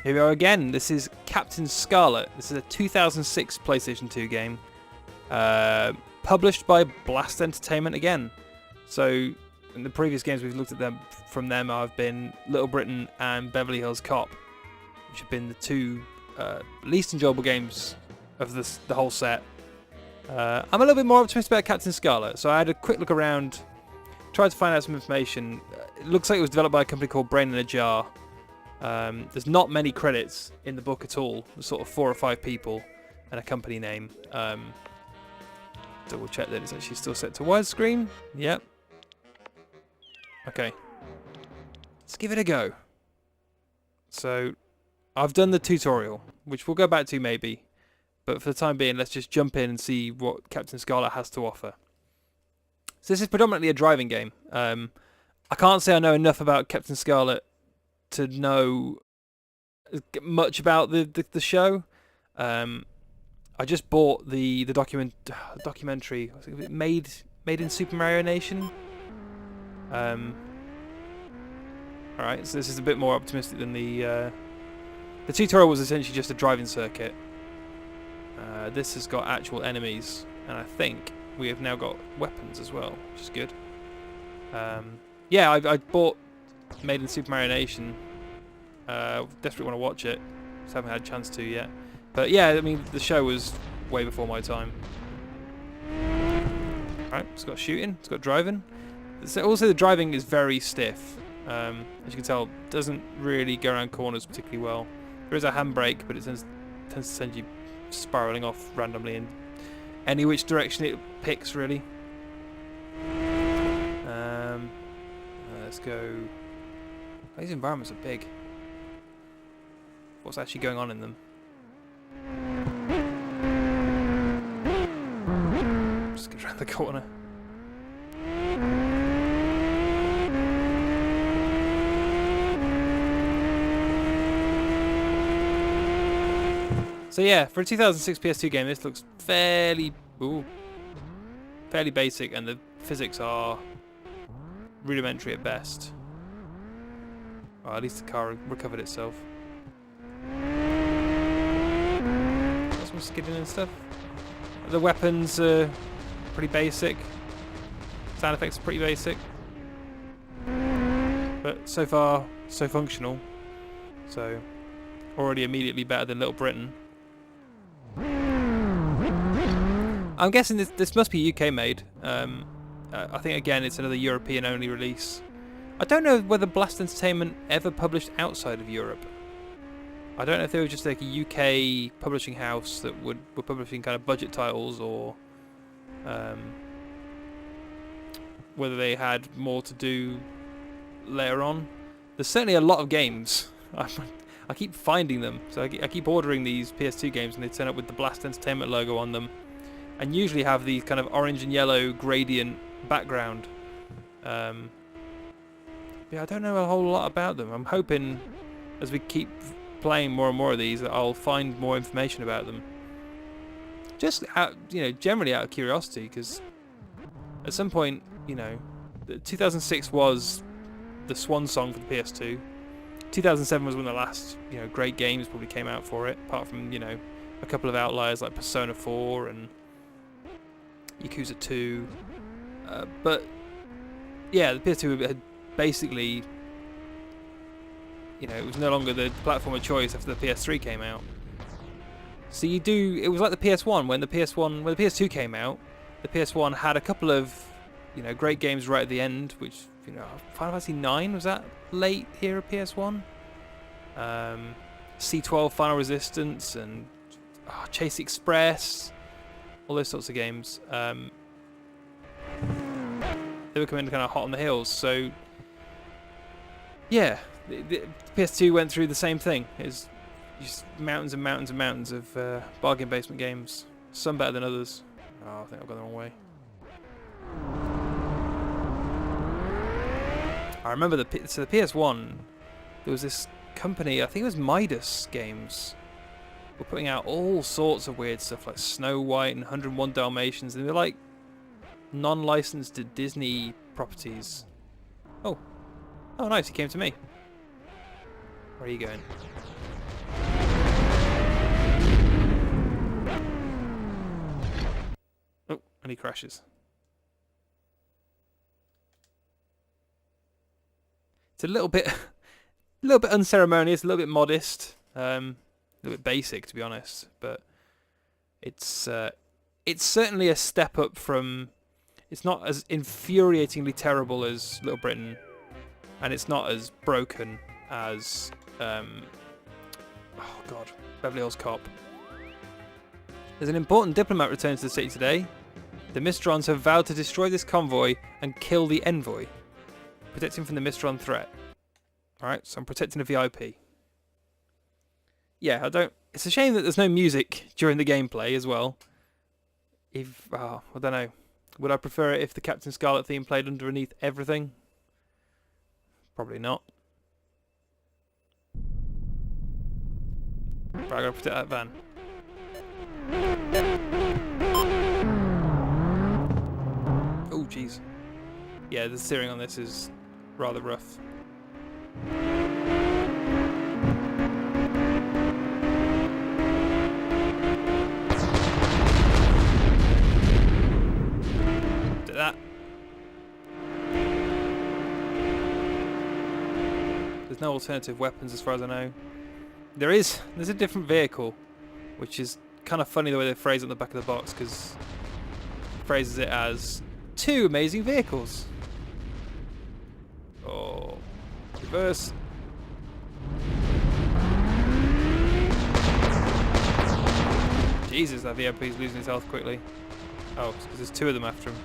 Here we are again. This is Captain Scarlet. This is a 2006 PlayStation 2 game. Published by Blast Entertainment again. So, in the previous games we've looked at them from them have been Little Britain and Beverly Hills Cop, which have been the two least enjoyable games of the whole set. I'm a little bit more optimistic about Captain Scarlet. So I had a quick look around, tried to find out some information. It looks like it was developed by a company called Brain in a Jar. There's not many credits in the book at all. There's sort of 4 or 5 people and a company name. Double check that it's actually still set to widescreen. Yep. Okay. Let's give it a go. So, I've done the tutorial, which we'll go back to maybe. But for the time being, let's just jump in and see what Captain Scarlet has to offer. So this is predominantly a driving game. I can't say I know enough about Captain Scarlet to know much about the show. I just bought the documentary made in Super Mario Nation. Alright, so this is a bit more optimistic than the tutorial was essentially just a driving circuit. This has got actual enemies, and I think we have now got weapons as well, which is good. Yeah, I bought Made in Super Mario Nation. Desperately want to watch it. Just haven't had a chance to yet. But yeah, I mean, the show was way before my time. Alright, it's got shooting, it's got driving. So also, the driving is very stiff. As you can tell, doesn't really go around corners particularly well. There is a handbrake, but it tends to send you spiraling off randomly in any which direction it picks, really. Let's go. These environments are big. What's actually going on in them? Just get around the corner. So yeah, for a 2006 PS2 game, this looks fairly basic, and the physics are rudimentary at best. Well, at least the car recovered itself. Got some skidding and stuff. The weapons are pretty basic. Sound effects are pretty basic. But so far, so functional. So, already immediately better than Little Britain. I'm guessing this must be UK made. I think again it's another European only release. I don't know whether Blast Entertainment ever published outside of Europe. I don't know if they were just like a UK publishing house that were publishing kind of budget titles, or whether they had more to do later on. There's certainly a lot of games. I keep finding them, so I keep ordering these PS2 games, and they turn up with the Blast Entertainment logo on them, and usually have the kind of orange and yellow gradient background. Yeah, I don't know a whole lot about them. I'm hoping as we keep playing more and more of these that I'll find more information about them. Just out, generally out of curiosity, because at some point, 2006 was the swan song for the PS2. 2007 was when the last, great games probably came out for it, apart from, a couple of outliers like Persona 4 and Yakuza 2. But yeah, the PS2 had basically, it was no longer the platform of choice after the PS3 came out. So it was like the PS1 when the PS2 came out. The PS1 had a couple of, great games right at the end, which, Final Fantasy 9 was that late here at PS1. C12 Final Resistance and Chase Express, all those sorts of games. They were coming kind of hot on the heels, so yeah, the PS2 went through the same thing. It's just mountains and mountains and mountains of bargain basement games, some better than others. Oh, I think I've gone the wrong way. I remember the PS1, there was this company, I think it was Midas Games, were putting out all sorts of weird stuff like Snow White and 101 Dalmatians, and they're like non-licensed Disney properties. Oh nice, he came to me. Where are you going? Oh, and he crashes. It's a little bit unceremonious, a little bit modest, a little bit basic, to be honest. But it's certainly a step up from. It's not as infuriatingly terrible as Little Britain, and it's not as broken as oh god, Beverly Hills Cop. There's an important diplomat returning to the city today. The Mistrons have vowed to destroy this convoy and kill the envoy. Protect him from the Mistron threat. Alright, so I'm protecting a VIP. Yeah, it's a shame that there's no music during the gameplay as well. I don't know. Would I prefer it if the Captain Scarlet theme played underneath everything? Probably not. Right, I gotta protect that van. Oh, jeez. Yeah, the steering on this is rather rough. Did that. There's no alternative weapons as far as I know. There's a different vehicle, which is kind of funny the way they phrase it on the back of the box, because it phrases it as 2 amazing vehicles. Oh, reverse. Jesus, that VIP is losing his health quickly. Oh, it's because there's 2 of them after him.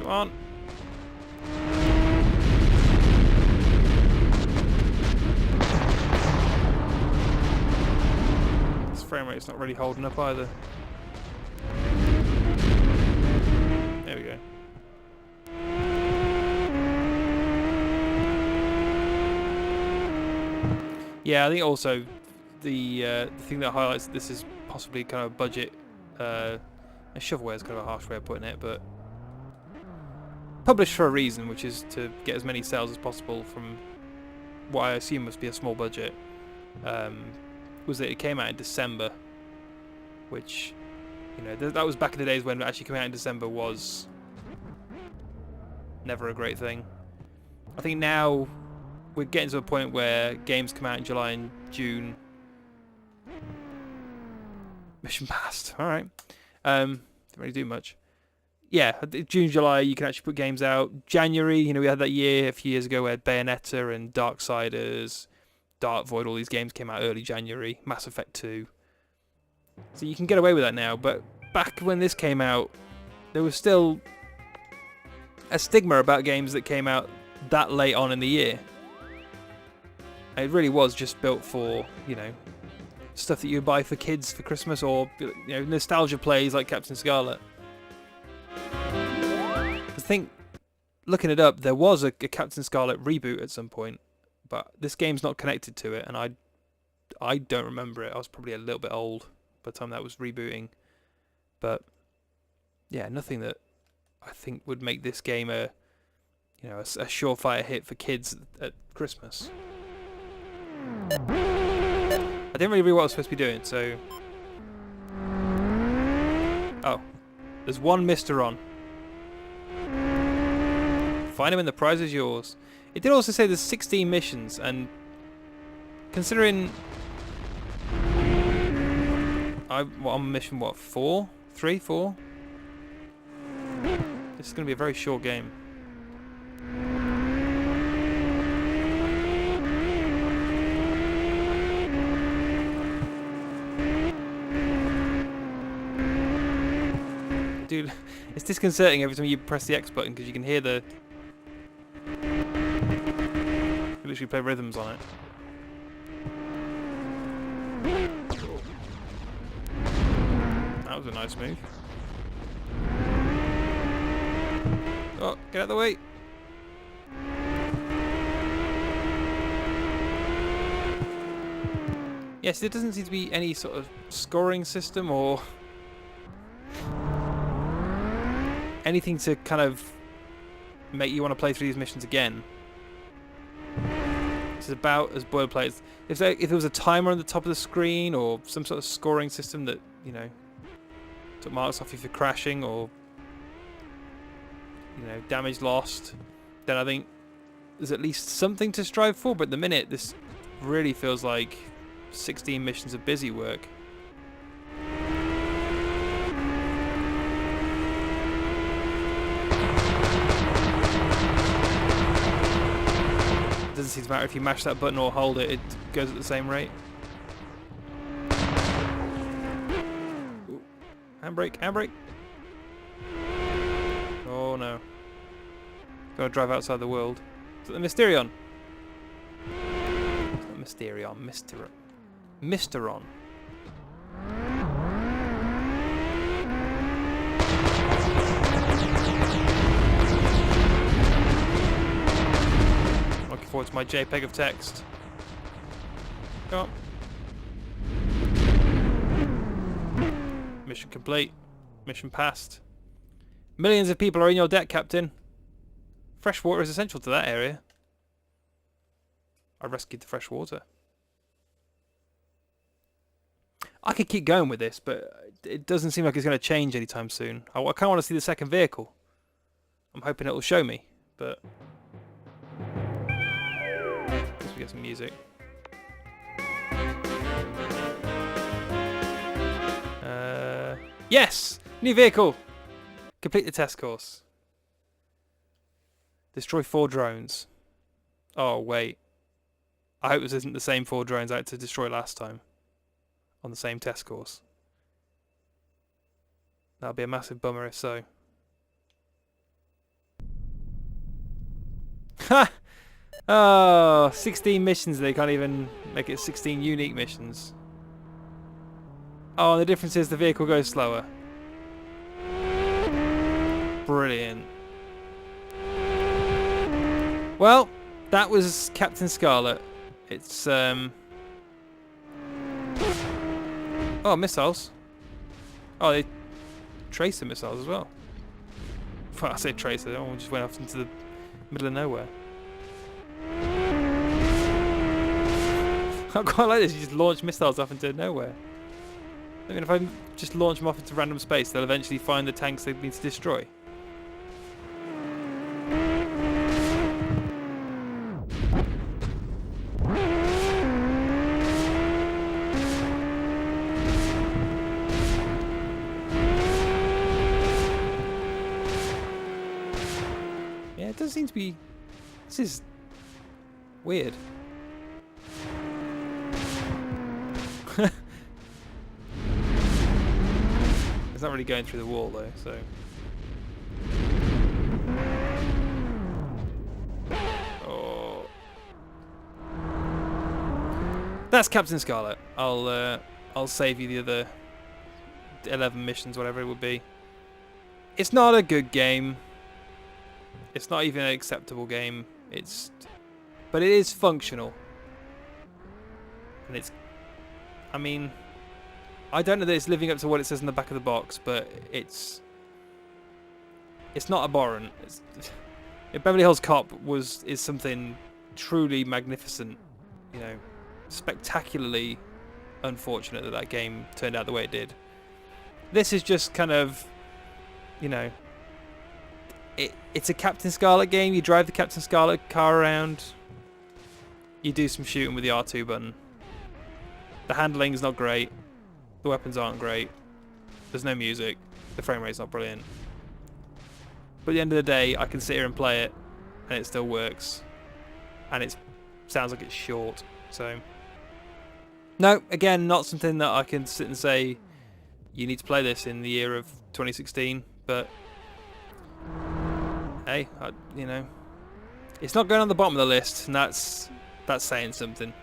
Come on. This frame rate's not really holding up either. There we go. Yeah, I think also the thing that highlights this is possibly kind of budget. A shovelware is kind of a harsh way of putting it, but published for a reason, which is to get as many sales as possible from what I assume must be a small budget. Was that it came out in December, which, you know, that was back in the days when actually coming out in December was never a great thing. I think now we're getting to a point where games come out in July and June. Mission passed. All right. Didn't really do much. Yeah, June, July, you can actually put games out. January, you know, we had that year a few years ago where Bayonetta and Darksiders, Dark Void, all these games came out early January. Mass Effect 2. So you can get away with that now, but back when this came out, there was still a stigma about games that came out that late on in the year. It really was just built for, you know, stuff that you buy for kids for Christmas, or, you know, nostalgia plays like Captain Scarlet. I think, looking it up, there was a Captain Scarlet reboot at some point, but this game's not connected to it, and I don't remember it. I was probably a little bit old by the time that was rebooting. But yeah, nothing that I think would make this game a surefire hit for kids at Christmas. I didn't really read what I was supposed to be doing, so... Oh. There's one Mr. on. Find him and the prize is yours. It did also say there's 16 missions, and considering I'm on mission 4? 3, 4? This is going to be a very short game. Dude, it's disconcerting every time you press the X button because you can hear the... You literally play rhythms on it. That was a nice move. Oh, get out of the way! Yes, there doesn't seem to be any sort of scoring system or... anything to kind of make you want to play through these missions again. It's about as boilerplate. If there was a timer on the top of the screen or some sort of scoring system that, you know, took marks off you for crashing or, you know, damage lost, then I think there's at least something to strive for. But at the minute, this really feels like 16 missions of busy work. Doesn't seem to matter if you mash that button or hold it, it goes at the same rate. Ooh. Handbrake, handbrake. Oh no. Gotta drive outside the world. Is it the Mysterion? It's not Mysterion, Mysteron. Looking forward to my JPEG of text. Come on. Mission complete. Mission passed. Millions of people are in your debt, Captain. Fresh water is essential to that area. I rescued the fresh water. I could keep going with this, but it doesn't seem like it's going to change anytime soon. I kind of want to see the second vehicle. I'm hoping it will show me, but... Let's get some music. Yes! New vehicle! Complete the test course. Destroy 4 drones. Oh, wait. I hope this isn't the same 4 drones I had to destroy last time. On the same test course. That'll be a massive bummer if so. Ha! Oh, 16 missions. They can't even make it 16 unique missions. Oh, and the difference is the vehicle goes slower. Brilliant. Well, that was Captain Scarlet. It's oh, missiles. Oh, they tracer missiles as well. Well, I say tracer. That one just went off into the middle of nowhere. I quite like this. You just launch missiles off into nowhere. I mean, if I just launch them off into random space, they'll eventually find the tanks they need to destroy. Yeah, it does seem to be... This is weird. It's not really going through the wall though, so... Oh. That's Captain Scarlet. I'll save you the other 11 missions, whatever it would be. It's not a good game. It's not even an acceptable game. But it is functional. And it's... I mean... I don't know that it's living up to what it says in the back of the box, but it's not abhorrent. Beverly Hills Cop is something truly magnificent, you know, spectacularly unfortunate that game turned out the way it did. This is just kind of, you know, it's a Captain Scarlet game. You drive the Captain Scarlet car around, you do some shooting with the R2 button. The handling's not great. The weapons aren't great. There's no music. The frame rate's not brilliant. But at the end of the day, I can sit here and play it, and it still works. And it sounds like it's short. So, no, again, not something that I can sit and say, you need to play this in the year of 2016. But, hey, you know, it's not going on the bottom of the list, and that's saying something.